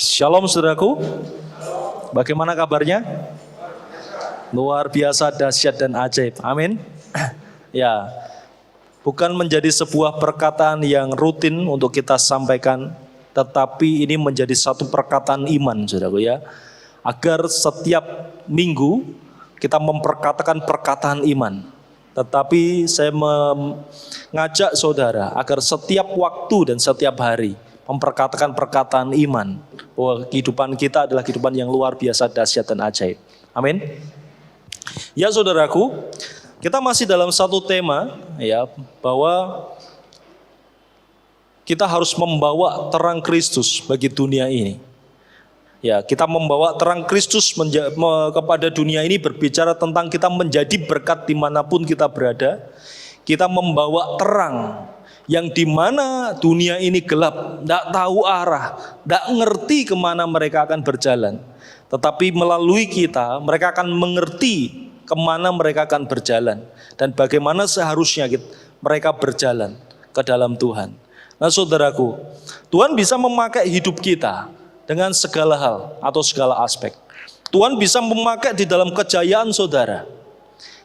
Shalom saudaraku, bagaimana kabarnya? Luar biasa, dahsyat dan ajaib, amin. Ya, bukan menjadi sebuah perkataan yang rutin untuk kita sampaikan, tetapi ini menjadi satu perkataan iman saudaraku ya. Agar setiap minggu kita memperkatakan perkataan iman. Tetapi saya mengajak saudara agar setiap waktu dan setiap hari memperkatakan perkataan iman bahwa kehidupan kita adalah kehidupan yang luar biasa, dahsyat dan ajaib. Amin. Ya saudaraku, kita masih dalam satu tema ya, bahwa kita harus membawa terang Kristus bagi dunia ini. Ya, kita membawa terang Kristus kepada dunia ini berbicara tentang kita menjadi berkat dimanapun kita berada. Kita membawa terang yang dimana dunia ini gelap, tidak tahu arah, tidak ngerti kemana mereka akan berjalan. Tetapi melalui kita, mereka akan mengerti kemana mereka akan berjalan dan bagaimana seharusnya mereka berjalan ke dalam Tuhan. Nah saudaraku, Tuhan bisa memakai hidup kita dengan segala hal atau segala aspek. Tuhan bisa memakai di dalam kejayaan saudara,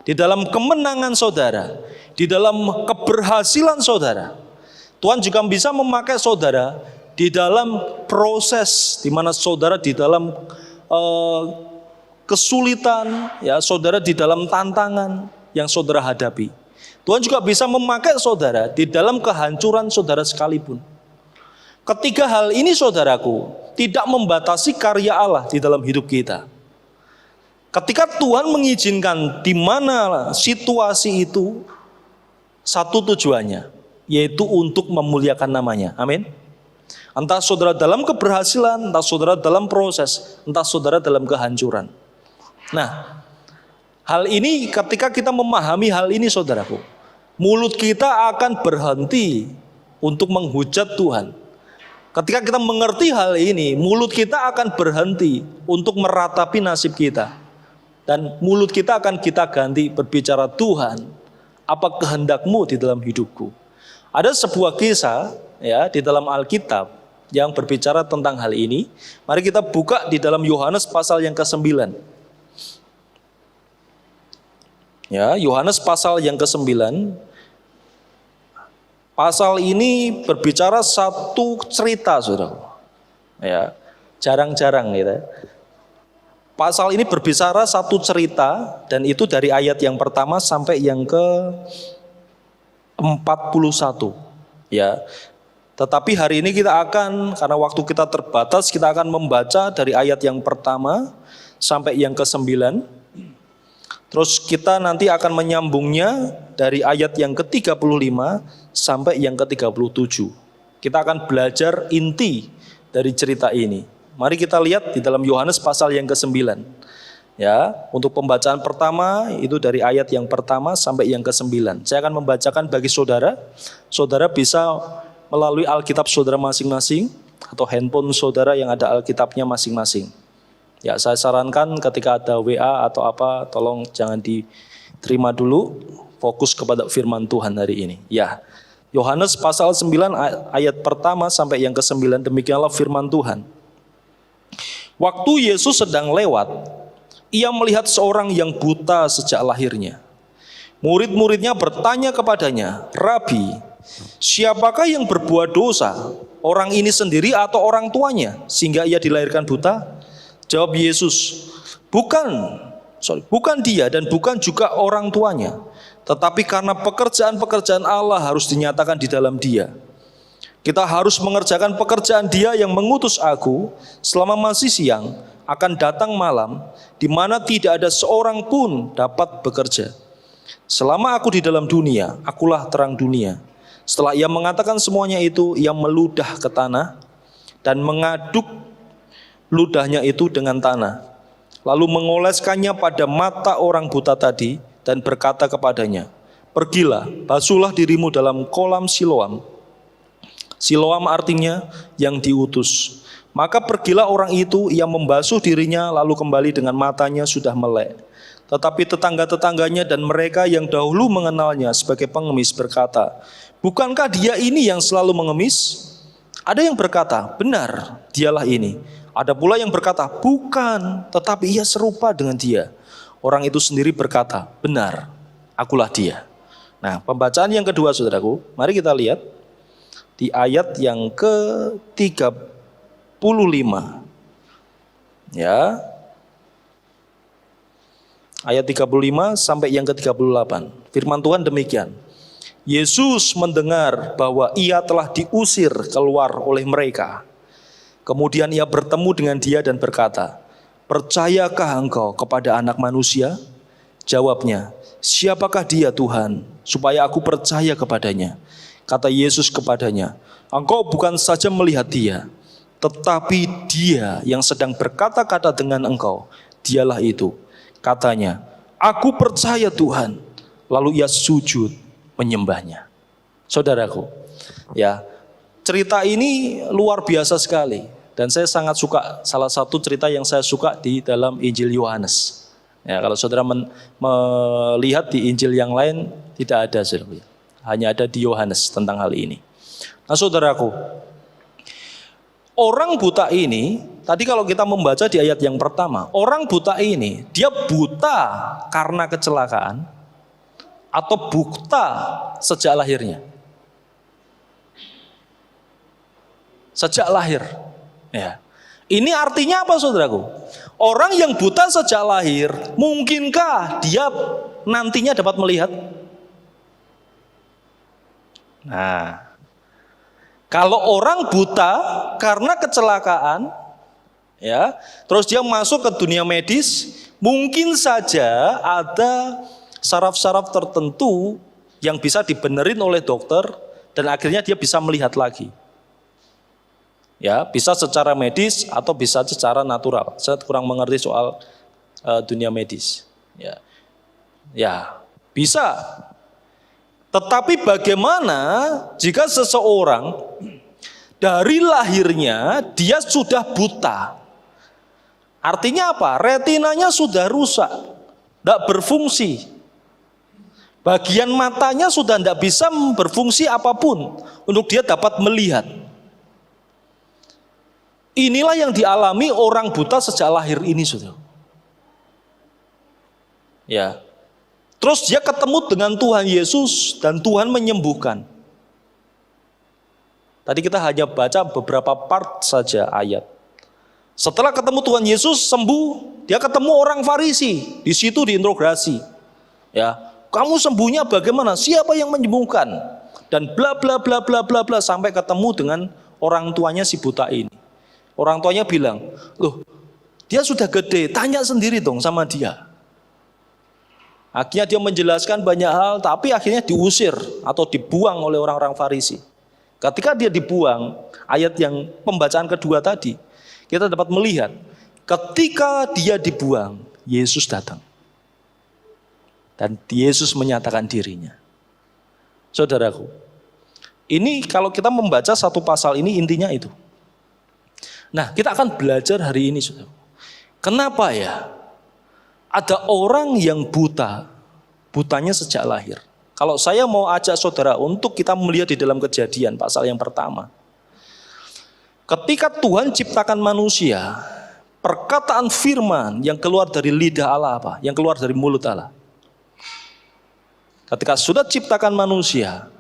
di dalam kemenangan saudara, di dalam keberhasilan saudara. Tuhan juga bisa memakai saudara di dalam proses di mana saudara di dalam kesulitan, ya saudara di dalam tantangan yang saudara hadapi. Tuhan juga bisa memakai saudara di dalam kehancuran saudara sekalipun. Ketiga hal ini saudaraku tidak membatasi karya Allah di dalam hidup kita. Ketika Tuhan mengizinkan di mana situasi itu, satu tujuannya, yaitu untuk memuliakan namanya. Amin. Entah saudara dalam keberhasilan, entah saudara dalam proses, entah saudara dalam kehancuran. Nah, hal ini ketika kita memahami hal ini saudaraku, mulut kita akan berhenti untuk menghujat Tuhan. Ketika kita mengerti hal ini, mulut kita akan berhenti untuk meratapi nasib kita. Dan mulut kita akan kita ganti berbicara, Tuhan, apa kehendakmu di dalam hidupku? Ada sebuah kisah ya di dalam Alkitab yang berbicara tentang hal ini. Mari kita buka di dalam Yohanes pasal yang ke-9. Ya, Yohanes pasal yang ke-9. Pasal ini berbicara satu cerita, saudara. Ya, jarang-jarang gitu. Pasal ini berbicara satu cerita dan itu dari ayat yang pertama sampai yang ke-41. Ya. Tetapi hari ini kita akan, karena waktu kita terbatas, kita akan membaca dari ayat yang pertama sampai yang ke-9. Terus kita nanti akan menyambungnya dari ayat yang ke-35 sampai yang ke-37. Kita akan belajar inti dari cerita ini. Mari kita lihat di dalam Yohanes pasal yang ke-9. Ya, untuk pembacaan pertama itu dari ayat yang pertama sampai yang ke-9. Saya akan membacakan bagi saudara. Saudara bisa melalui Alkitab saudara masing-masing atau handphone saudara yang ada Alkitabnya masing-masing. Ya, saya sarankan ketika ada WA atau apa, tolong jangan diterima dulu, fokus kepada firman Tuhan hari ini. Ya, Yohanes pasal 9 ayat pertama sampai yang ke-9, demikianlah firman Tuhan. Waktu Yesus sedang lewat, ia melihat seorang yang buta sejak lahirnya. Murid-muridnya bertanya kepadanya, Rabi, siapakah yang berbuat dosa, orang ini sendiri atau orang tuanya, sehingga ia dilahirkan buta? Jawab Yesus, bukan dia dan bukan juga orang tuanya, tetapi karena pekerjaan-pekerjaan Allah harus dinyatakan di dalam dia. Kita harus mengerjakan pekerjaan Dia yang mengutus aku selama masih siang, akan datang malam, di mana tidak ada seorang pun dapat bekerja. Selama aku di dalam dunia, akulah terang dunia. Setelah ia mengatakan semuanya itu, ia meludah ke tanah dan mengaduk ludahnya itu dengan tanah, lalu mengoleskannya pada mata orang buta tadi dan berkata kepadanya, pergilah, basuhlah dirimu dalam kolam Siloam. Siloam artinya yang diutus. Maka pergilah orang itu, ia membasuh dirinya lalu kembali dengan matanya sudah melek. Tetapi tetangga-tetangganya dan mereka yang dahulu mengenalnya sebagai pengemis berkata, bukankah dia ini yang selalu mengemis? Ada yang berkata, benar, dialah ini. Ada pula yang berkata, bukan, tetapi ia serupa dengan dia. Orang itu sendiri berkata, benar, akulah dia. Nah, pembacaan yang kedua saudaraku, mari kita lihat di ayat yang ke-35. Ya. Ayat 35 sampai yang ke-38. Firman Tuhan demikian. Yesus mendengar bahwa ia telah diusir keluar oleh mereka. Kemudian ia bertemu dengan dia dan berkata, percayakah engkau kepada Anak Manusia? Jawabnya, siapakah dia Tuhan, supaya aku percaya kepadanya? Kata Yesus kepadanya, engkau bukan saja melihat dia, tetapi dia yang sedang berkata-kata dengan engkau, dialah itu. Katanya, aku percaya Tuhan. Lalu ia sujud menyembahnya. Saudaraku, ya, cerita ini luar biasa sekali. Dan saya sangat suka, salah satu cerita yang saya suka di dalam Injil Yohanes. Ya, kalau saudara melihat di Injil yang lain, tidak ada, saudara. Hanya ada di Yohanes tentang hal ini. Nah saudaraku, orang buta ini, tadi kalau kita membaca di ayat yang pertama, orang buta ini, dia buta karena kecelakaan, atau buta sejak lahirnya? Sejak lahir. Ya. Ini artinya apa saudaraku? Orang yang buta sejak lahir, mungkinkah dia nantinya dapat melihat? Nah, kalau orang buta karena kecelakaan, ya, terus dia masuk ke dunia medis, mungkin saja ada saraf-saraf tertentu yang bisa dibenerin oleh dokter dan akhirnya dia bisa melihat lagi. Ya, bisa secara medis atau bisa secara natural. Saya kurang mengerti soal dunia medis. Ya. Ya, bisa. Tetapi bagaimana jika seseorang dari lahirnya dia sudah buta? Artinya apa? Retinanya sudah rusak, tidak berfungsi. Bagian matanya sudah tidak bisa berfungsi apapun untuk dia dapat melihat. Inilah yang dialami orang buta sejak lahir ini, saudara. Ya. Terus dia ketemu dengan Tuhan Yesus dan Tuhan menyembuhkan. Tadi kita hanya baca beberapa part saja ayat. Setelah ketemu Tuhan Yesus sembuh, dia ketemu orang Farisi, di situ diinterogasi. Ya, kamu sembuhnya bagaimana? Siapa yang menyembuhkan? Dan bla bla bla bla bla bla sampai ketemu dengan orang tuanya si buta ini. Orang tuanya bilang, loh, dia sudah gede, tanya sendiri dong sama dia. Akhirnya dia menjelaskan banyak hal, tapi akhirnya diusir atau dibuang oleh orang-orang Farisi. Ketika dia dibuang, ayat yang pembacaan kedua tadi, kita dapat melihat, ketika dia dibuang, Yesus datang. Dan Yesus menyatakan dirinya. Saudaraku, ini kalau kita membaca satu pasal ini intinya itu. Nah, kita akan belajar hari ini, saudara. Kenapa ya ada orang yang butanya sejak lahir? Kalau saya mau ajak saudara untuk kita melihat di dalam Kejadian pasal yang pertama. Ketika Tuhan ciptakan manusia, perkataan firman yang keluar dari lidah Allah apa? Yang keluar dari mulut Allah. Ketika sudah ciptakan manusia,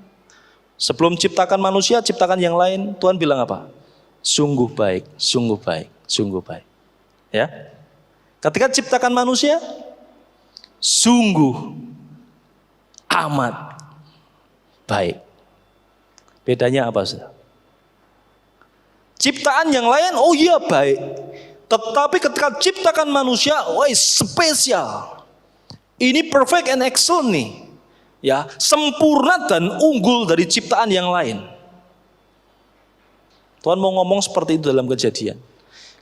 sebelum ciptakan manusia, ciptakan yang lain, Tuhan bilang apa? Sungguh baik, sungguh baik, sungguh baik. Ya. Ketika ciptakan manusia, sungguh amat baik. Bedanya apa, saudara? Ciptaan yang lain, oh iya baik. Tetapi ketika ciptakan manusia, wah spesial. Ini perfect and excellent nih. Ya, sempurna dan unggul dari ciptaan yang lain. Tuhan mau ngomong seperti itu dalam Kejadian.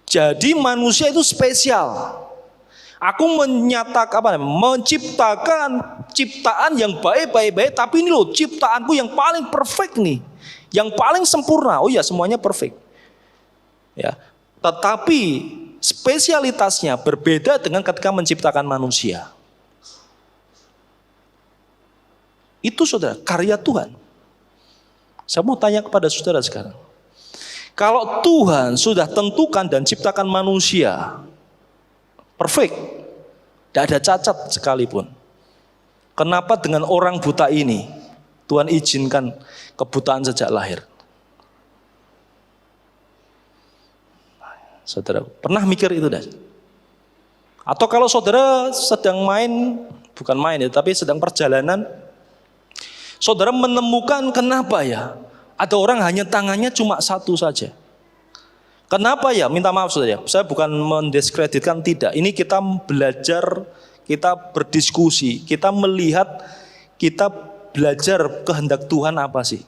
Jadi manusia itu spesial. Aku menciptakan ciptaan yang baik, tapi ini loh ciptaanku yang paling perfect nih, yang paling sempurna. Oh ya, semuanya perfect. Ya, tetapi spesialitasnya berbeda dengan ketika menciptakan manusia. Itu saudara, karya Tuhan. Saya mau tanya kepada saudara sekarang. Kalau Tuhan sudah tentukan dan ciptakan manusia perfect, tidak ada cacat sekalipun, kenapa dengan orang buta ini Tuhan izinkan kebutaan sejak lahir? Saudara, pernah mikir itu dah? Atau kalau saudara sedang bukan main ya, tapi sedang perjalanan, saudara menemukan kenapa ya ada orang hanya tangannya cuma satu saja. Kenapa ya? Minta maaf saudara, saya bukan mendiskreditkan, tidak. Ini kita belajar, kita berdiskusi, kita melihat, kita belajar kehendak Tuhan apa sih?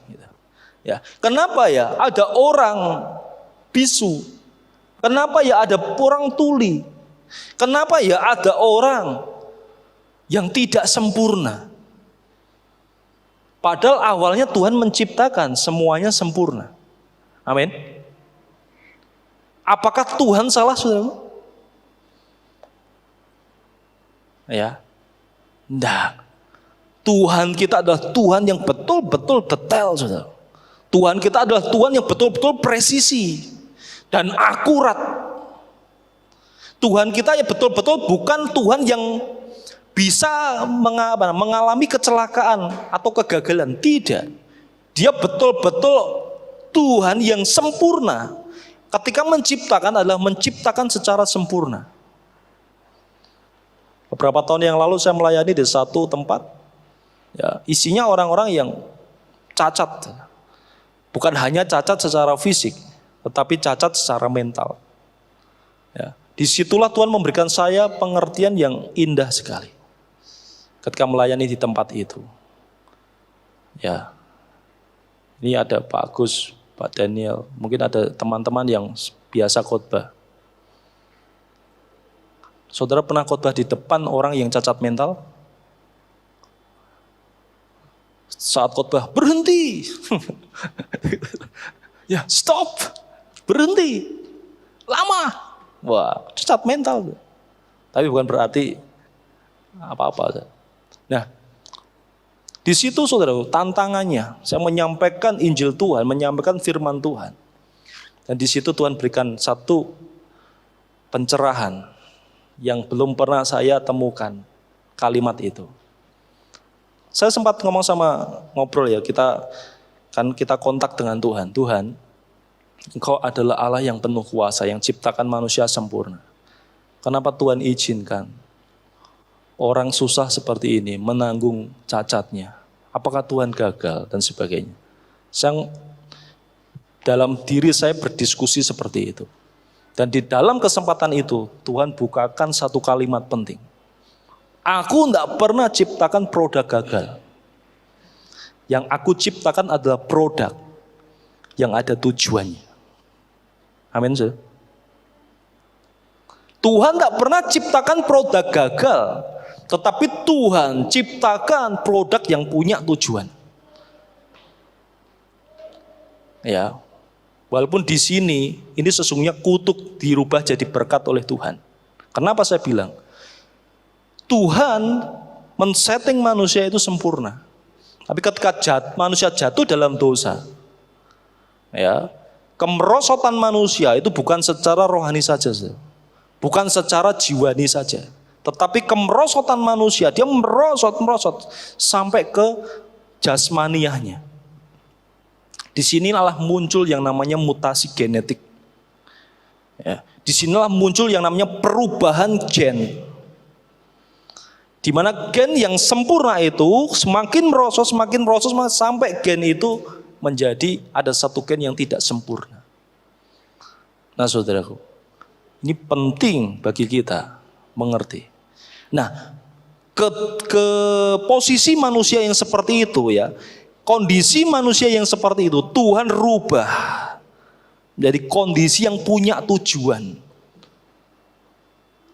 Ya, kenapa ya ada orang bisu? Kenapa ya ada orang tuli? Kenapa ya ada orang yang tidak sempurna? Padahal awalnya Tuhan menciptakan semuanya sempurna. Amin. Apakah Tuhan salah, saudara? Ya. Enggak. Tuhan kita adalah Tuhan yang betul-betul detail, saudara. Tuhan kita adalah Tuhan yang betul-betul presisi dan akurat. Tuhan kita ya betul-betul bukan Tuhan yang bisa mengalami kecelakaan atau kegagalan. Tidak. Dia betul-betul Tuhan yang sempurna. Ketika menciptakan adalah menciptakan secara sempurna. Beberapa tahun yang lalu saya melayani di satu tempat, ya, isinya orang-orang yang cacat. Bukan hanya cacat secara fisik, tetapi cacat secara mental. Ya, disitulah Tuhan memberikan saya pengertian yang indah sekali ketika melayani di tempat itu. Ya, ini ada Pak Agus, Pak Daniel, mungkin ada teman-teman yang biasa khotbah. Saudara pernah khotbah di depan orang yang cacat mental? Saat khotbah, berhenti. Ya, stop. Berhenti. Lama. Wah, cacat mental. Tapi bukan berarti apa-apa. Nah, di situ saudara, tantangannya, saya menyampaikan Injil Tuhan, menyampaikan firman Tuhan. Dan di situ Tuhan berikan satu pencerahan yang belum pernah saya temukan kalimat itu. Saya sempat ngobrol ya, kita kontak dengan Tuhan. Tuhan, Engkau adalah Allah yang penuh kuasa, yang ciptakan manusia sempurna. Kenapa Tuhan izinkan orang susah seperti ini menanggung cacatnya? Apakah Tuhan gagal dan sebagainya? Dalam diri saya berdiskusi seperti itu. Dan di dalam kesempatan itu Tuhan bukakan satu kalimat penting. Aku tidak pernah ciptakan produk gagal. Yang aku ciptakan adalah produk yang ada tujuannya. Amin. Tuhan tidak pernah ciptakan produk gagal, tetapi Tuhan ciptakan produk yang punya tujuan. Ya, walaupun di sini ini sesungguhnya kutuk dirubah jadi berkat oleh Tuhan. Kenapa saya bilang? Tuhan men-setting manusia itu sempurna. Tapi ketika manusia jatuh dalam dosa, ya, kemerosotan manusia itu bukan secara rohani saja, bukan secara jiwani saja, tetapi kemerosotan manusia, dia merosot sampai ke jasmaniahnya. Disinilah muncul yang namanya mutasi genetik. Ya, disinilah muncul yang namanya perubahan gen. Di mana gen yang sempurna itu semakin merosot sampai gen itu menjadi ada satu gen yang tidak sempurna. Nah, saudaraku, ini penting bagi kita mengerti. Nah, ke posisi manusia yang seperti itu ya, kondisi manusia yang seperti itu Tuhan rubah dari kondisi yang punya tujuan.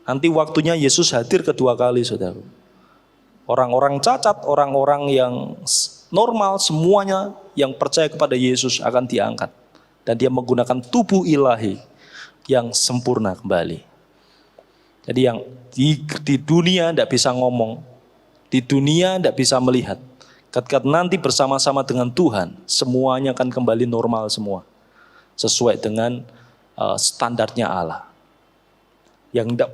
Nanti waktunya Yesus hadir kedua kali, saudara. Orang-orang cacat, orang-orang yang normal, semuanya yang percaya kepada Yesus akan diangkat. Dan dia menggunakan tubuh ilahi yang sempurna kembali. Jadi yang di dunia tidak bisa ngomong, di dunia tidak bisa melihat. Ketika nanti bersama-sama dengan Tuhan, semuanya akan kembali normal semua. sesuai dengan standarnya Allah. Yang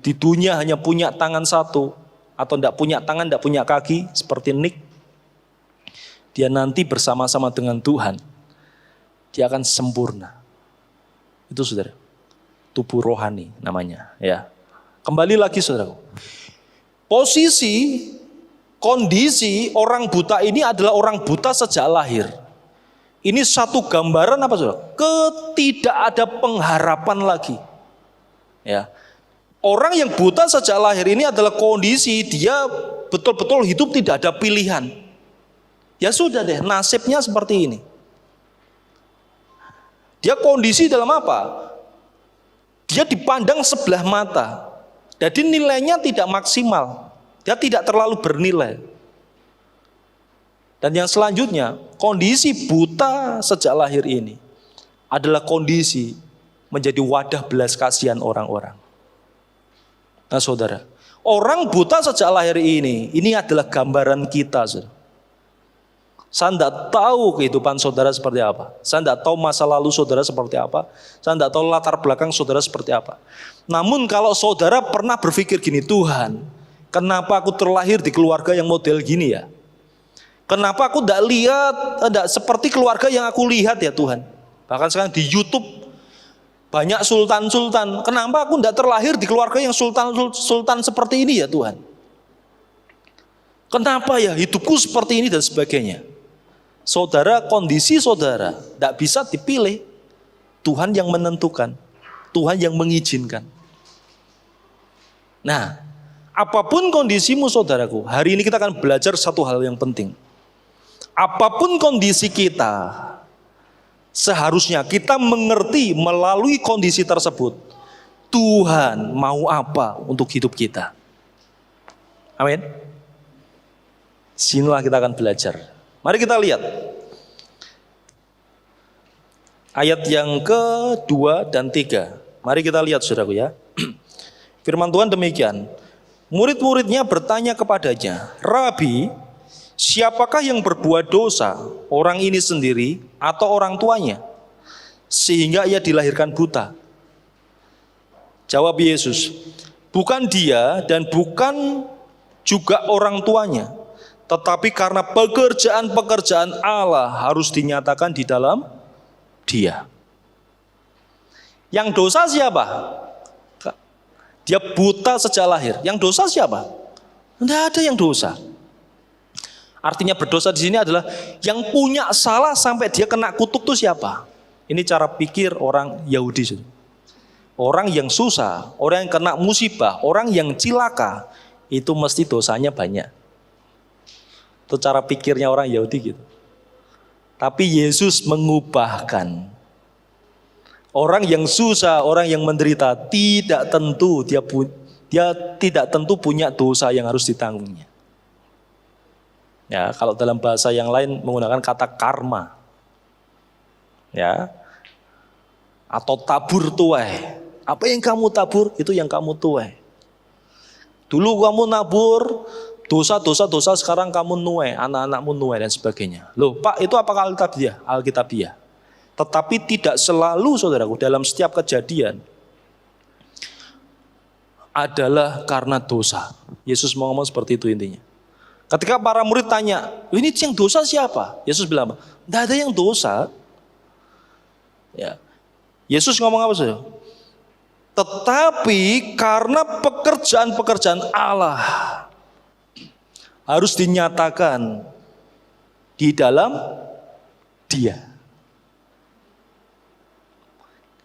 di dunia hanya punya tangan satu, atau tidak punya tangan, tidak punya kaki, seperti Nick, dia nanti bersama-sama dengan Tuhan, dia akan sempurna. Itu saudara, tubuh rohani namanya. Ya, kembali lagi saudara, posisi, kondisi orang buta ini adalah orang buta sejak lahir. Ini satu gambaran apa saudara? Ketidak ada pengharapan lagi. Ya, orang yang buta sejak lahir ini adalah kondisi dia betul-betul hidup tidak ada pilihan. Ya sudah deh, nasibnya seperti ini. Dia kondisi dalam apa? Dia dipandang sebelah mata. Jadi nilainya tidak maksimal. Dia tidak terlalu bernilai. Dan yang selanjutnya, kondisi buta sejak lahir ini adalah kondisi menjadi wadah belas kasihan orang-orang. Nah saudara, orang buta sejak lahir ini adalah gambaran kita. Saudara. Saya tidak tahu kehidupan saudara seperti apa. Saya tidak tahu masa lalu saudara seperti apa. Saya tidak tahu latar belakang saudara seperti apa. Namun kalau saudara pernah berpikir gini, Tuhan, kenapa aku terlahir di keluarga yang model gini ya? Kenapa aku tidak seperti keluarga yang aku lihat ya Tuhan? Bahkan sekarang di YouTube banyak sultan-sultan. Kenapa aku tidak terlahir di keluarga yang sultan-sultan seperti ini ya Tuhan? Kenapa ya hidupku seperti ini dan sebagainya? Saudara, kondisi saudara tidak bisa dipilih. Tuhan yang menentukan. Tuhan yang mengizinkan. Nah, apapun kondisimu saudaraku, hari ini kita akan belajar satu hal yang penting. Apapun kondisi kita, seharusnya kita mengerti melalui kondisi tersebut, Tuhan mau apa untuk hidup kita. Amin. Sinilah kita akan belajar. Mari kita lihat ayat yang ke-2 dan 3. Mari kita lihat saudaraku ya. Firman Tuhan demikian. Murid-muridnya bertanya kepadanya, Rabi, siapakah yang berbuat dosa, orang ini sendiri atau orang tuanya, sehingga ia dilahirkan buta? Jawab Yesus, bukan dia dan bukan juga orang tuanya, tetapi karena pekerjaan-pekerjaan Allah harus dinyatakan di dalam dia. Yang dosa siapa? Dia buta sejak lahir. Yang dosa siapa? Tidak ada yang dosa. Artinya berdosa di sini adalah yang punya salah sampai dia kena kutuk itu siapa? Ini cara pikir orang Yahudi. Orang yang susah, orang yang kena musibah, orang yang cilaka, itu mesti dosanya banyak. Itu cara pikirnya orang Yahudi gitu. Tapi Yesus mengubahkan. Orang yang susah, orang yang menderita tidak tentu dia tidak tentu punya dosa yang harus ditanggungnya. Ya, kalau dalam bahasa yang lain menggunakan kata karma. Ya. Atau tabur tuai. Apa yang kamu tabur, itu yang kamu tuai. Dulu kamu nabur dosa, sekarang kamu nuai, anak-anakmu nuai dan sebagainya. Loh, Pak, itu apakah Alkitabiah? Alkitabiah. Tetapi tidak selalu, saudaraku, dalam setiap kejadian adalah karena dosa. Yesus mau ngomong seperti itu intinya. Ketika para murid tanya, ini yang dosa siapa? Yesus bilang, tidak ada yang dosa. Ya. Yesus ngomong apa saudara? Tetapi karena pekerjaan-pekerjaan Allah harus dinyatakan di dalam Dia.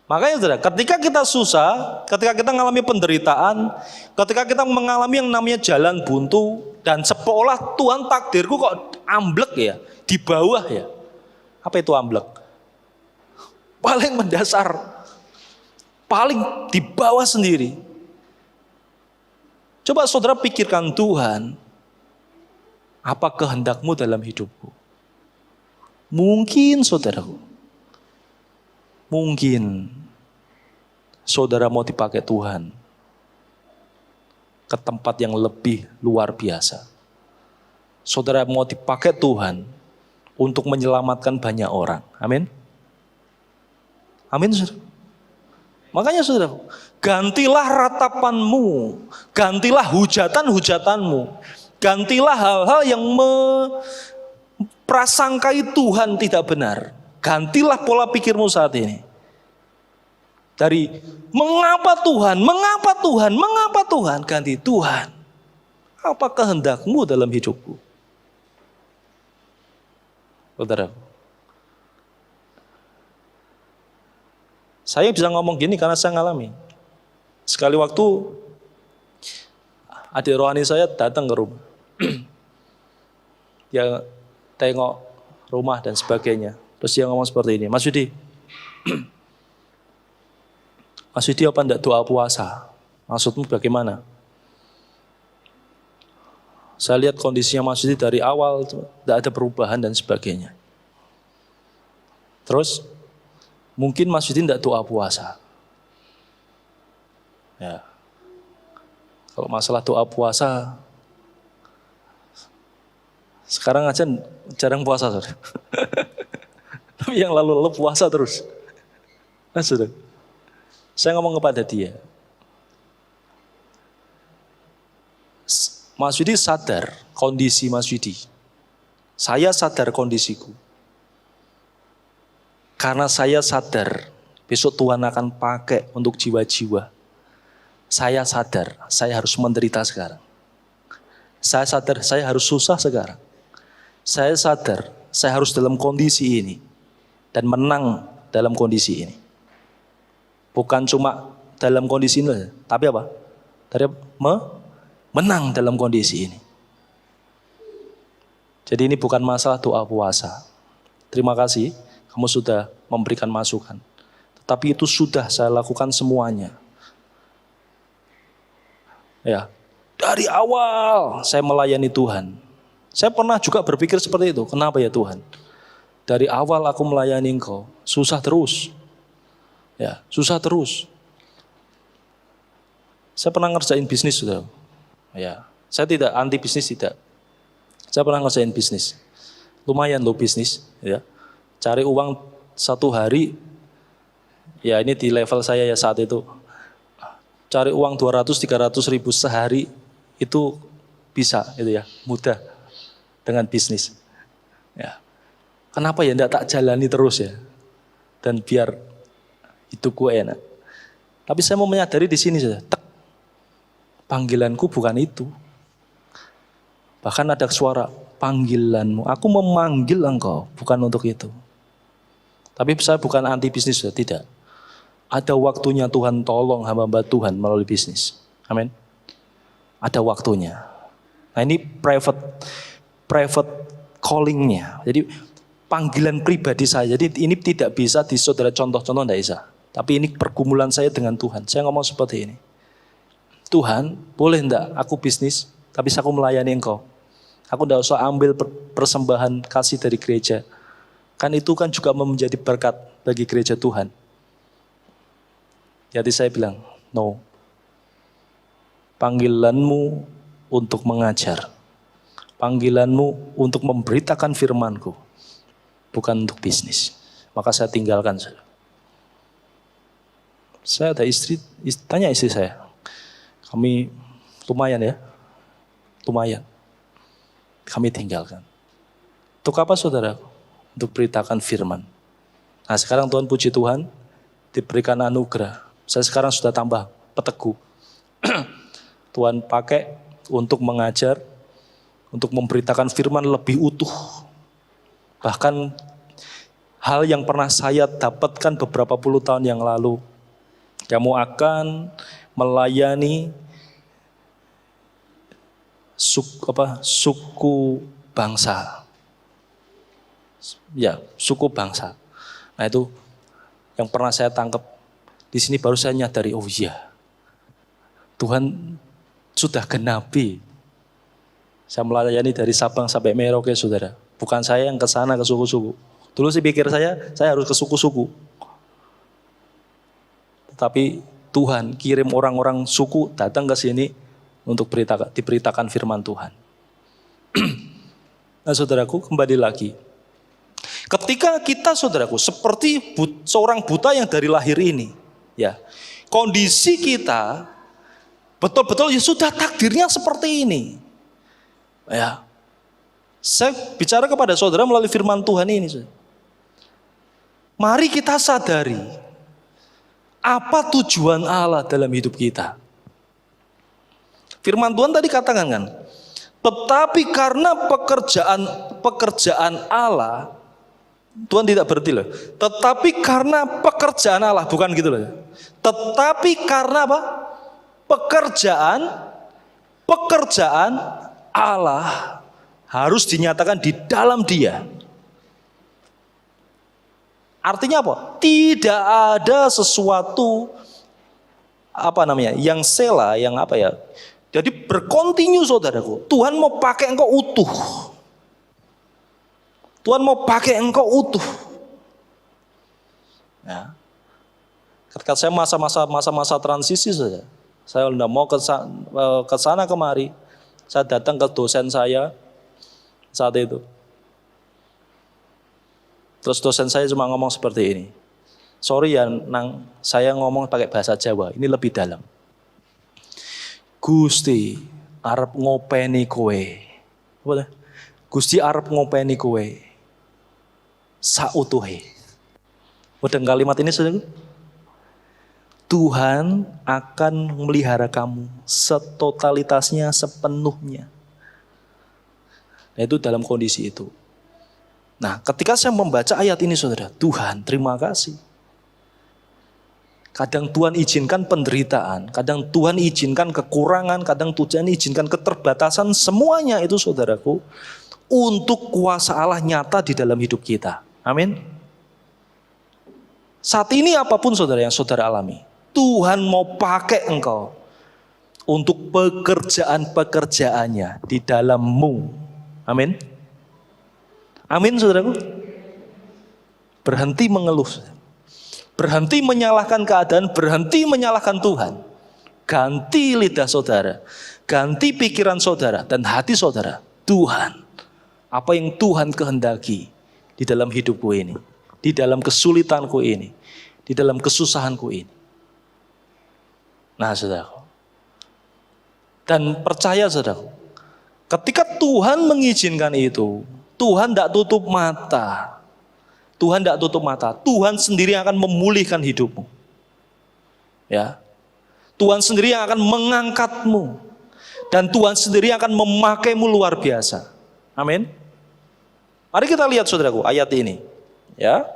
Makanya saudara, ketika kita susah, ketika kita mengalami penderitaan, ketika kita mengalami yang namanya jalan buntu, dan seolah Tuhan takdirku kok amblek ya, di bawah ya. Apa itu amblek? Paling mendasar, paling di bawah sendiri. Coba saudara pikirkan, Tuhan, apa kehendakmu dalam hidupku? Mungkin saudaraku, mungkin saudara mau dipakai Tuhan ke tempat yang lebih luar biasa. Saudara mau dipakai Tuhan untuk menyelamatkan banyak orang. Amin. Amin, saudara. Makanya saudara, gantilah ratapanmu, gantilah hujatan-hujatanmu, gantilah hal-hal yang prasangkai Tuhan tidak benar. Gantilah pola pikirmu saat ini. Dari mengapa Tuhan, ganti Tuhan. Apa kehendakmu dalam hidupku? Saudara, saya bisa ngomong gini karena saya ngalami. Sekali waktu adik rohani saya datang ke rumah. Dia tengok rumah dan sebagainya. Terus dia ngomong seperti ini, Mas Yudi, Mas Yudi apa enggak doa puasa? Maksudmu bagaimana? Saya lihat kondisinya Mas Yudi dari awal tidak ada perubahan dan sebagainya. Terus mungkin Mas Yudi tidak doa puasa. Ya. Kalau masalah doa puasa, sekarang aja jarang puasa, saudara. Tapi yang lalu-lalu puasa terus. Nah, saudara, saya ngomong kepada dia, Mas Yudi sadar kondisi Mas Yudi. Saya sadar kondisiku. Karena saya sadar besok Tuhan akan pakai untuk jiwa-jiwa. Saya sadar saya harus menderita sekarang. Saya sadar saya harus susah sekarang. Saya sadar saya harus dalam kondisi ini. Dan menang dalam kondisi ini. Bukan cuma dalam kondisi ini, tapi apa? Menang dalam kondisi ini. Jadi ini bukan masalah doa puasa. Terima kasih, kamu sudah memberikan masukan. Tetapi itu sudah saya lakukan semuanya. Ya, dari awal saya melayani Tuhan. Saya pernah juga berpikir seperti itu. Kenapa ya Tuhan? Dari awal aku melayani Engkau, susah terus. Ya, susah terus. Saya pernah ngerjain bisnis, saudara. Ya, saya tidak anti bisnis, tidak. Saya pernah ngerjain bisnis. Lumayan loh bisnis, ya. Cari uang satu hari, ya ini di level saya ya saat itu. Cari uang 200-300 ribu sehari itu bisa, itu ya, mudah dengan bisnis. Ya. Kenapa ya enggak tak jalani terus ya? Dan biar hidupku enak. Tapi saya mau menyadari di sini saja. Panggilanku bukan itu. Bahkan ada suara panggilanmu. Aku memanggil engkau, bukan untuk itu. Tapi saya bukan anti bisnis, saja. Tidak. Ada waktunya Tuhan tolong hamba-hamba Tuhan melalui bisnis. Amin. Ada waktunya. Nah ini private callingnya. Jadi panggilan pribadi saya. Jadi ini tidak bisa di saudara contoh-contoh, tidak bisa. Tapi ini pergumulan saya dengan Tuhan. Saya ngomong seperti ini. Tuhan, boleh enggak aku bisnis, tapi aku melayani Engkau. Aku tidak usah ambil persembahan kasih dari gereja. Kan itu kan juga menjadi berkat bagi gereja Tuhan. Jadi saya bilang, no. Panggilanmu untuk mengajar. Panggilanmu untuk memberitakan firman-Ku. Bukan untuk bisnis. Maka saya tinggalkan. Saya ada istri, tanya istri saya. Kami lumayan ya. Lumayan. Kami tinggalkan. Untuk apa saudara? Untuk beritakan firman. Nah sekarang Tuhan puji Tuhan. Diberikan anugerah. Saya sekarang sudah tambah peteguh. Tuhan pakai untuk mengajar. Untuk memberitakan firman lebih utuh. Bahkan hal yang pernah saya dapatkan beberapa puluh tahun yang lalu. Kamu akan melayani suku bangsa. Ya, suku bangsa. Nah itu yang pernah saya tangkap. Di sini baru saya nyadari, oh iya. Tuhan sudah genapi. Saya melayani dari Sabang sampai Merauke, saudara. Bukan saya yang ke sana ke suku-suku. Dulu sih pikir saya harus ke suku-suku. Tetapi Tuhan kirim orang-orang suku datang ke sini untuk diberitakan firman Tuhan. Nah saudaraku, kembali lagi. Ketika kita, saudaraku, seperti seorang buta yang dari lahir ini, ya, kondisi kita betul-betul ya sudah takdirnya seperti ini. Ya. Saya bicara kepada saudara melalui firman Tuhan ini. Mari kita sadari apa tujuan Allah dalam hidup kita. Firman Tuhan tadi katakan kan, tetapi karena pekerjaan Allah, Tuhan tidak berarti loh. Tetapi karena pekerjaan Allah, bukan gitu loh. Tetapi karena apa? Pekerjaan Allah harus dinyatakan di dalam Dia. Artinya apa? Tidak ada sesuatu yang sela, yang Jadi berkontinu, saudaraku. Tuhan mau pakai engkau utuh. Tuhan mau pakai engkau utuh. Ya. Ketika saya masa-masa transisi saja, saya tidak mau ke sana kemari. Saya datang ke dosen saya saat itu. Terus dosen saya cuma ngomong seperti ini. Sorry ya, Nang, saya ngomong pakai bahasa Jawa. Ini lebih dalam. Gusti arep ngopeni kowe. Apa? Gusti arep ngopeni kowe sautuhe. Udah kalimat ini saudara. Tuhan akan melihara kamu setotalitasnya, sepenuhnya. Nah, itu dalam kondisi itu. Nah, ketika saya membaca ayat ini saudara, Tuhan terima kasih. Kadang Tuhan izinkan penderitaan, kadang Tuhan izinkan kekurangan, kadang Tuhan izinkan keterbatasan, semuanya itu saudaraku, untuk kuasa Allah nyata di dalam hidup kita. Amin. Saat ini apapun saudara yang saudara alami, Tuhan mau pakai engkau untuk pekerjaan-pekerjaannya di dalammu. Amin. Amin saudaraku. Berhenti mengeluh. Berhenti menyalahkan keadaan, berhenti menyalahkan Tuhan. Ganti lidah saudara, ganti pikiran saudara dan hati saudara. Tuhan, apa yang Tuhan kehendaki di dalam hidupku ini, di dalam kesulitanku ini, di dalam kesusahanku ini. Nah saudara, dan percaya saudara, ketika Tuhan mengizinkan itu, Tuhan tidak tutup mata. Tuhan tidak tutup mata. Tuhan sendiri yang akan memulihkan hidupmu. Ya, Tuhan sendiri yang akan mengangkatmu. Dan Tuhan sendiri yang akan memakaimu luar biasa. Amin. Mari kita lihat saudaraku ayat ini. Ya.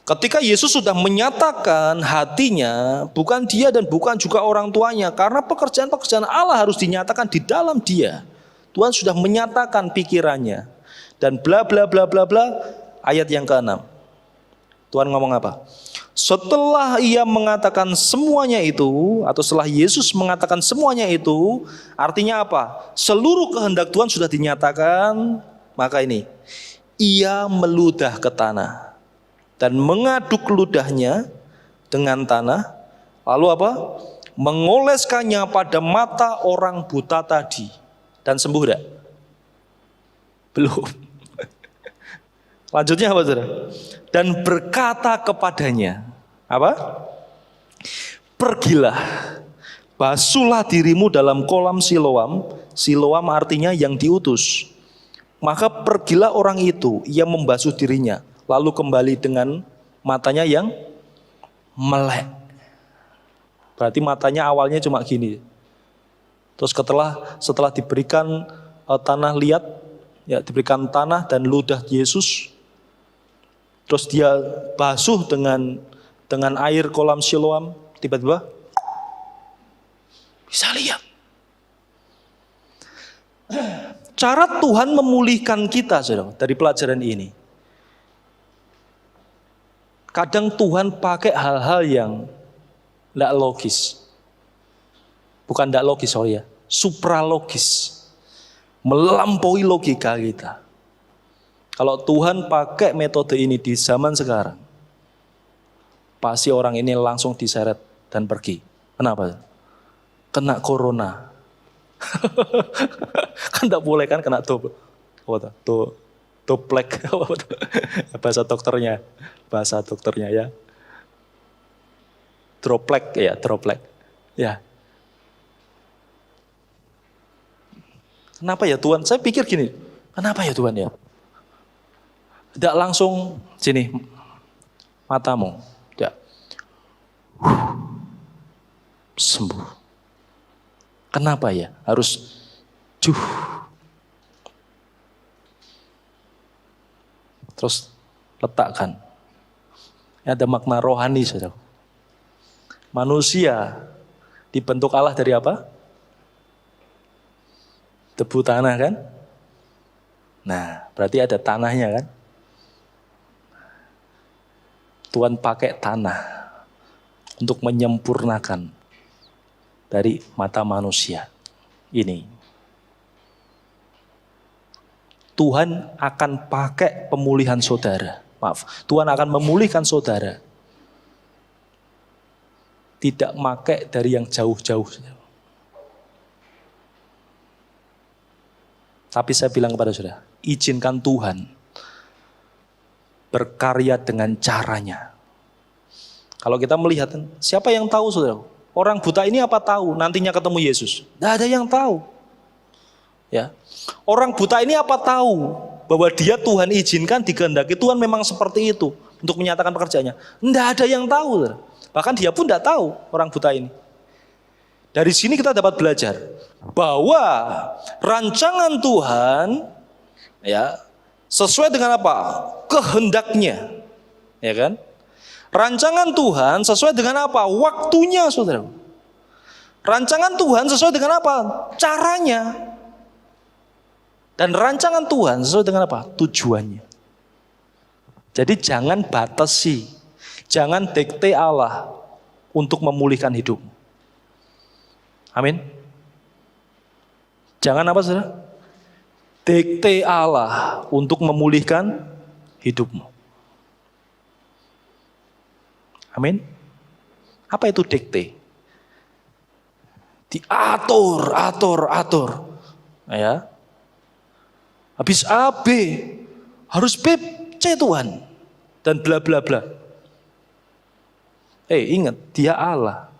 Ketika Yesus sudah menyatakan hatinya, bukan dia dan bukan juga orang tuanya. Karena pekerjaan-pekerjaan Allah harus dinyatakan di dalam dia. Tuhan sudah menyatakan pikirannya. Dan bla bla bla bla bla, ayat yang ke-6. Tuhan ngomong apa? Setelah ia mengatakan semuanya itu, atau setelah Yesus mengatakan semuanya itu, artinya apa? Seluruh kehendak Tuhan sudah dinyatakan, maka ini, ia meludah ke tanah dan mengaduk ludahnya dengan tanah, lalu apa? Mengoleskannya pada mata orang buta tadi, dan sembuh tidak? Belum. Lanjutnya apa saudara? Dan berkata kepadanya, apa? Pergilah, basuhlah dirimu dalam kolam Siloam. Siloam artinya yang diutus. Maka pergilah orang itu, ia membasuh dirinya, lalu kembali dengan matanya yang melek. Berarti matanya awalnya cuma gini. Terus setelah diberikan tanah liat, ya diberikan tanah dan ludah Yesus, terus dia basuh dengan air kolam Siloam, tiba-tiba bisa lihat. Cara Tuhan memulihkan kita saudara, dari pelajaran ini. Kadang Tuhan pakai hal-hal yang tidak logis. Bukan tidak logis, sorry ya, supralogis. Melampaui logika kita. Kalau Tuhan pakai metode ini di zaman sekarang, pasti orang ini langsung diseret dan pergi. Kenapa? Kena corona. Kan tidak boleh kan kena tuh. Doplek. Bahasa dokternya. Bahasa dokternya ya. Droplek ya, droplek. Ya. Kenapa ya Tuhan? Saya pikir gini, kenapa ya Tuhan ya? Tidak langsung sini matamu, tidak sembuh. Kenapa ya? Harus terus letakkan. Ada makna rohani, saudara. Manusia dibentuk Allah dari apa? Debu tanah kan? Nah, berarti ada tanahnya kan? Tuhan pakai tanah untuk menyempurnakan dari mata manusia ini. Tuhan akan pakai pemulihan saudara. Maaf, Tuhan akan memulihkan saudara. Tidak pakai dari yang jauh-jauh. Tapi saya bilang kepada saudara, izinkan Tuhan berkarya dengan caranya. Kalau kita melihat, siapa yang tahu saudara? Orang buta ini apa tahu nantinya ketemu Yesus? Tidak ada yang tahu. Ya, orang buta ini apa tahu bahwa dia Tuhan izinkan dikehendaki Tuhan memang seperti itu untuk menyatakan pekerjaannya? Tidak ada yang tahu. Saudara. Bahkan dia pun tidak tahu orang buta ini. Dari sini kita dapat belajar bahwa rancangan Tuhan ya sesuai dengan apa? Kehendaknya. Ya kan? Rancangan Tuhan sesuai dengan apa? Waktunya, Saudara. Rancangan Tuhan sesuai dengan apa? Caranya. Dan rancangan Tuhan sesuai dengan apa? Tujuannya. Jadi jangan batasi, jangan dikte Allah untuk memulihkan hidupmu. Amin. Jangan apa saudara? Dikte Allah untuk memulihkan hidupmu. Amin. Apa itu dikte? Atur. Ya. Habis A, B. Harus B, C Tuhan. Dan bla bla bla. Ingat, dia Allah.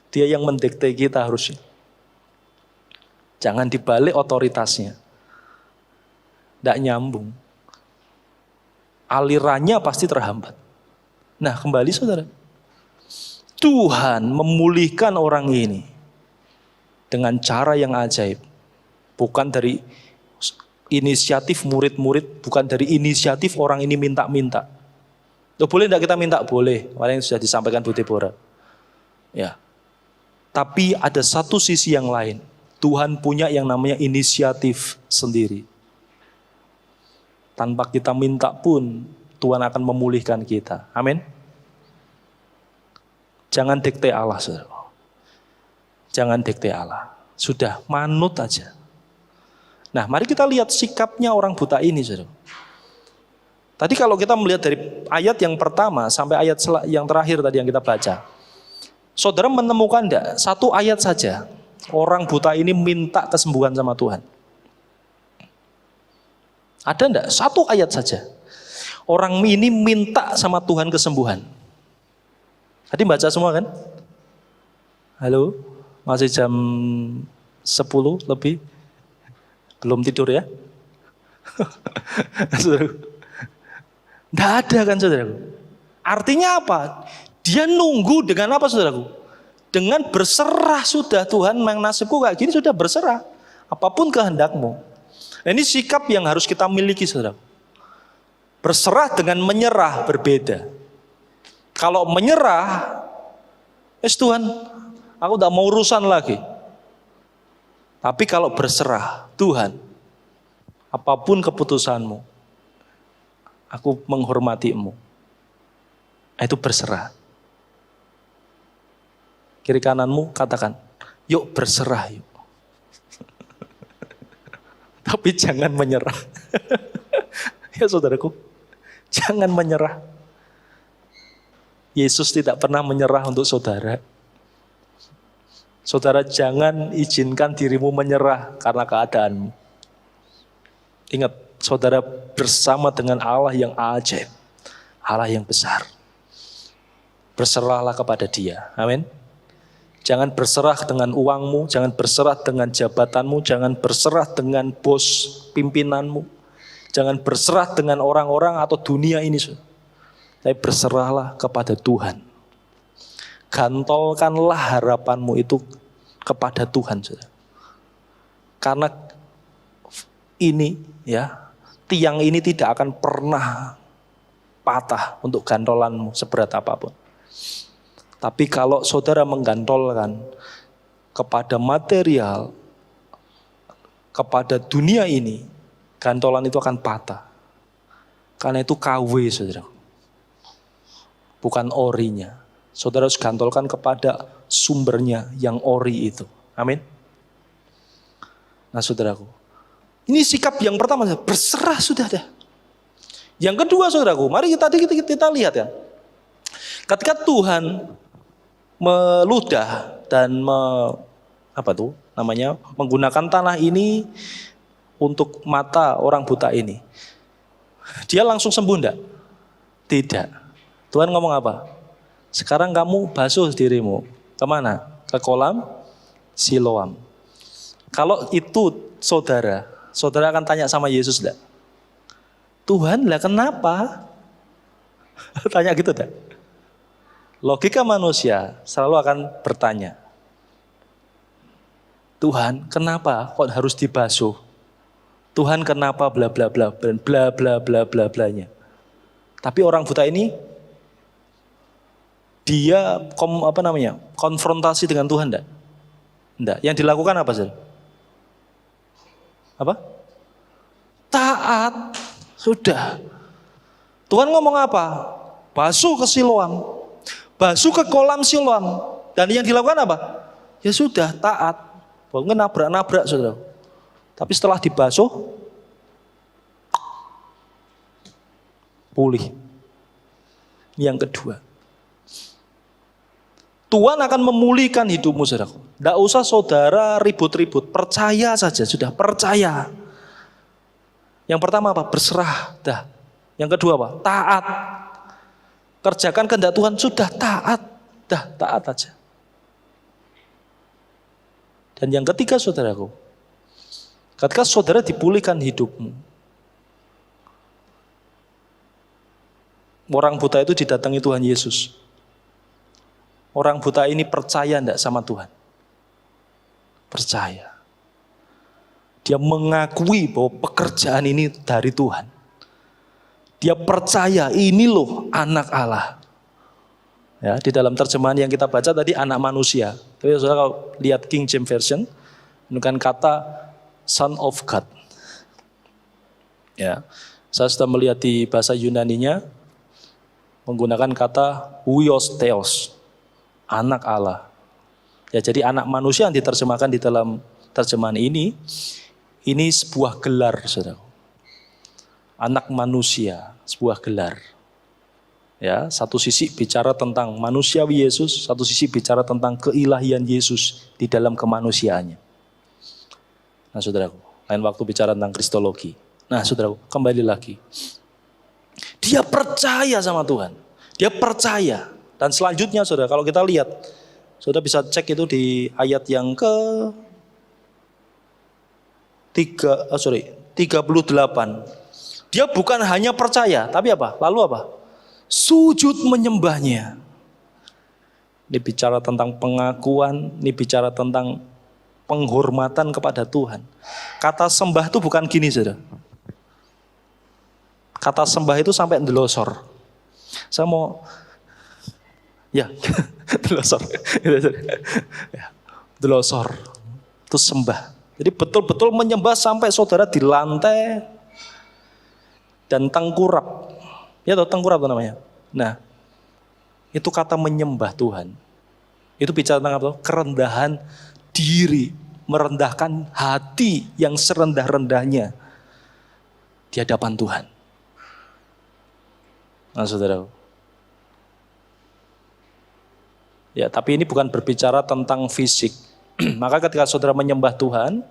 Dia yang mendikte kita harusnya. Jangan dibalik otoritasnya. Tidak nyambung. Alirannya pasti terhambat. Nah kembali saudara. Tuhan memulihkan orang ini. Dengan cara yang ajaib. Bukan dari inisiatif murid-murid. Bukan dari inisiatif orang ini minta-minta. Boleh tidak kita minta? Boleh. Yang sudah disampaikan Bu Deborah. Ya. Tapi ada satu sisi yang lain. Tuhan punya yang namanya inisiatif sendiri. Tanpa kita minta pun, Tuhan akan memulihkan kita. Amin. Jangan dikte Allah, saudara. Jangan dikte Allah. Sudah, manut aja. Nah, mari kita lihat sikapnya orang buta ini, saudara. Tadi kalau kita melihat dari ayat yang pertama sampai ayat yang terakhir tadi yang kita baca. Saudara menemukan enggak? Satu ayat saja. Orang buta ini minta kesembuhan sama Tuhan. Ada enggak? Satu ayat saja. Orang ini minta sama Tuhan kesembuhan. Tadi baca semua kan? Halo? Masih jam 10 lebih? Belum tidur ya? Enggak ada kan saudaraku? Artinya apa? Dia nunggu dengan apa saudaraku? Dengan berserah sudah Tuhan, memang nasibku kayak gini sudah berserah. Apapun kehendakmu. Nah, ini sikap yang harus kita miliki saudara. Berserah dengan menyerah berbeda. Kalau menyerah, Tuhan, aku tidak mau urusan lagi. Tapi kalau berserah, Tuhan, apapun keputusanmu, aku menghormatimu. Itu berserah. Kiri kananmu katakan, yuk berserah yuk. Tapi jangan menyerah. Ya saudaraku, jangan menyerah. Yesus tidak pernah menyerah untuk saudara. Saudara jangan izinkan dirimu menyerah karena keadaanmu. Ingat, saudara bersama dengan Allah yang ajaib, Allah yang besar. Berserahlah kepada Dia. Amin. Jangan berserah dengan uangmu, jangan berserah dengan jabatanmu, jangan berserah dengan bos pimpinanmu, jangan berserah dengan orang-orang atau dunia ini. Tapi berserahlah kepada Tuhan. Gantolkanlah harapanmu itu kepada Tuhan. Karena ini ya, tiang ini tidak akan pernah patah untuk gantolanmu seberat apapun. Tapi kalau saudara menggantolkan kepada material, kepada dunia ini, gantolan itu akan patah. Karena itu KW, saudara. Bukan orinya. Saudara harus gantolkan kepada sumbernya yang ori itu. Amin. Nah, saudaraku, ini sikap yang pertama, berserah sudah dah. Yang kedua, saudaraku, mari kita lihat ya. Ketika Tuhan meludah dan menggunakan tanah ini untuk mata orang buta ini, dia langsung sembuh enggak? Tidak. Tuhan ngomong apa? Sekarang kamu basuh dirimu. Kemana? Ke kolam Siloam. Kalau itu saudara akan tanya sama Yesus enggak? Tuhan lah kenapa? Tanya gitu enggak? Logika manusia selalu akan bertanya, Tuhan kenapa kok harus dibasuh? Tuhan kenapa bla bla bla bla bla bla bla blanya. Tapi orang buta ini dia konfrontasi dengan Tuhan enggak? Enggak. Yang dilakukan apa sih? Apa? Taat. Sudah. Tuhan ngomong apa? Basuh ke Siloam. Basuh ke kolam Siloam. Dan yang dilakukan apa? Ya sudah, taat. Bukan nabrak-nabrak, saudara. Tapi setelah dibasuh, pulih. Yang kedua, Tuhan akan memulihkan hidupmu, saudara. Tidak usah saudara ribut-ribut. Percaya saja, sudah percaya. Yang pertama apa? Berserah. Dah. Yang kedua apa? Taat. Kerjakan kehendak Tuhan, sudah taat. Dah, taat aja. Dan yang ketiga, saudaraku, ketika saudara dipulihkan hidupmu, orang buta itu didatangi Tuhan Yesus. Orang buta ini percaya enggak sama Tuhan? Percaya. Dia mengakui bahwa pekerjaan ini dari Tuhan. Dia percaya ini loh anak Allah. Ya, di dalam terjemahan yang kita baca tadi anak manusia. Tapi saudara kalau lihat King James Version, menggunakan kata Son of God. Ya, saya sudah melihat di bahasa Yunaninya menggunakan kata Huios Theos, anak Allah. Ya, jadi anak manusia yang diterjemahkan di dalam terjemahan ini sebuah gelar, saudara. Anak manusia, sebuah gelar. Ya, satu sisi bicara tentang manusiawi Yesus, satu sisi bicara tentang keilahian Yesus di dalam kemanusiaannya. Nah, saudaraku, lain waktu bicara tentang kristologi. Nah, saudaraku, kembali lagi. Dia percaya sama Tuhan. Dia percaya. Dan selanjutnya, saudara, kalau kita lihat, saudara bisa cek itu di ayat yang ke 38. Dia bukan hanya percaya, tapi apa? Lalu apa? Sujud menyembahnya. Ini bicara tentang pengakuan, ini bicara tentang penghormatan kepada Tuhan. Kata sembah itu bukan gini, saudara. Kata sembah itu sampai ndelosor. Saya mau, ya, ndelosor. Ndelosor, itu sembah. Jadi betul-betul menyembah sampai saudara di lantai, dan tengkurap. Ya tahu tengkurap itu namanya. Nah, itu kata menyembah Tuhan. Itu bicara tentang apa? Kerendahan diri, merendahkan hati yang serendah-rendahnya di hadapan Tuhan. Nah, saudara. Ya, tapi ini bukan berbicara tentang fisik. Maka ketika saudara menyembah Tuhan,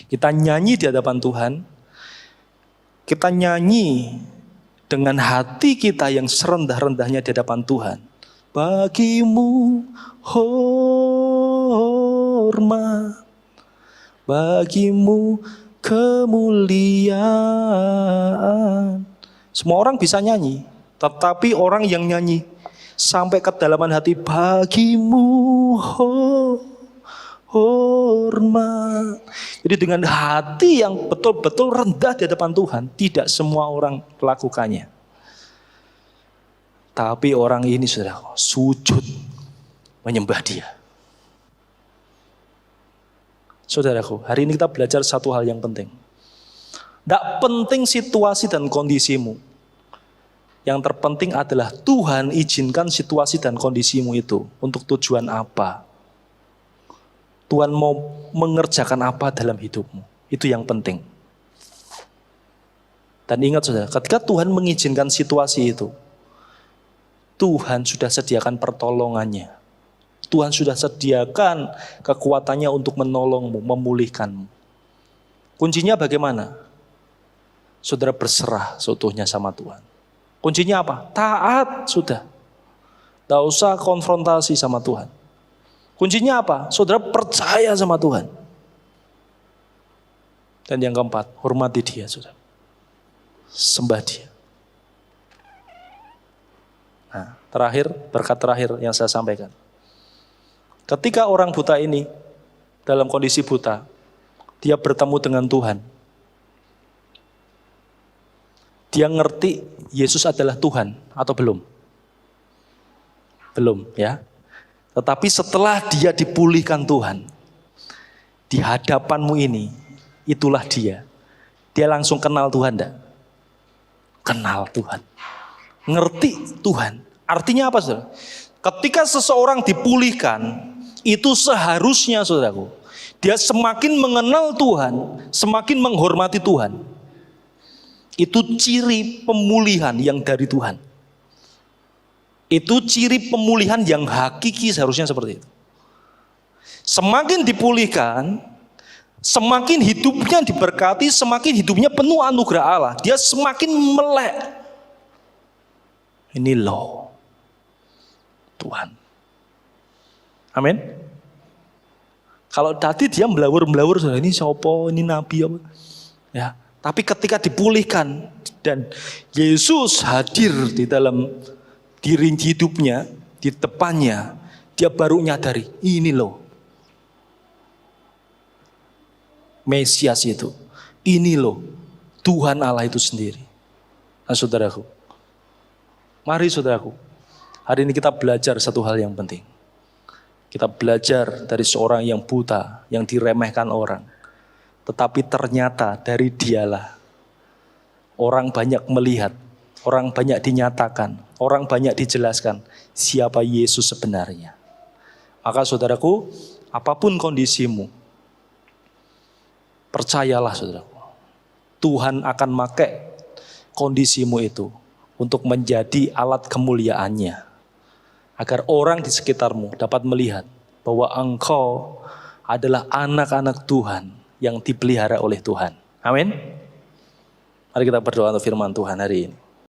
kita nyanyi di hadapan Tuhan, kita nyanyi dengan hati kita yang serendah-rendahnya di hadapan Tuhan. Bagimu hormat, bagimu kemuliaan. Semua orang bisa nyanyi, tetapi orang yang nyanyi sampai kedalaman hati, bagimu hormat. Jadi dengan hati yang betul-betul rendah di hadapan Tuhan, tidak semua orang melakukannya. Tapi orang ini sudah sujud menyembah Dia. Saudaraku, hari ini kita belajar satu hal yang penting. Tidak penting situasi dan kondisimu. Yang terpenting adalah Tuhan izinkan situasi dan kondisimu itu untuk tujuan apa. Tuhan mau mengerjakan apa dalam hidupmu. Itu yang penting. Dan ingat saudara, ketika Tuhan mengizinkan situasi itu, Tuhan sudah sediakan pertolongannya. Tuhan sudah sediakan kekuatannya untuk menolongmu, memulihkanmu. Kuncinya bagaimana? Saudara berserah seutuhnya sama Tuhan. Kuncinya apa? Taat sudah. Tidak usah konfrontasi sama Tuhan. Kuncinya apa? Saudara percaya sama Tuhan. Dan yang keempat, hormati Dia, saudara. Sembah Dia. Nah, terakhir, berkat terakhir yang saya sampaikan. Ketika orang buta ini dalam kondisi buta, dia bertemu dengan Tuhan. Dia ngerti Yesus adalah Tuhan atau belum? Belum, ya. Tetapi setelah dia dipulihkan Tuhan, di hadapanmu ini, itulah dia. Dia langsung kenal Tuhan enggak? Kenal Tuhan. Ngerti Tuhan. Artinya apa, saudara? Ketika seseorang dipulihkan, itu seharusnya, saudaraku, dia semakin mengenal Tuhan, semakin menghormati Tuhan. Itu ciri pemulihan yang dari Tuhan. Itu ciri pemulihan yang hakiki, seharusnya seperti itu. Semakin dipulihkan, semakin hidupnya diberkati, semakin hidupnya penuh anugerah Allah, dia semakin melek. Ini loh Tuhan. Amin. Kalau tadi dia melawur-melawur, ini siapa, ini nabi apa? Ya, tapi ketika dipulihkan dan Yesus hadir di dalam diri hidupnya, di depannya, dia baru nyadari, ini loh Mesias itu. Ini loh Tuhan Allah itu sendiri. Nah, saudaraku, mari saudaraku, hari ini kita belajar satu hal yang penting. Kita belajar dari seorang yang buta, yang diremehkan orang. Tetapi ternyata dari dialah orang banyak melihat, orang banyak dinyatakan, orang banyak dijelaskan siapa Yesus sebenarnya. Maka saudaraku, apapun kondisimu, percayalah saudaraku, Tuhan akan pakai kondisimu itu untuk menjadi alat kemuliaannya. Agar orang di sekitarmu dapat melihat bahwa engkau adalah anak-anak Tuhan yang dipelihara oleh Tuhan. Amin. Mari kita berdoa untuk firman Tuhan hari ini.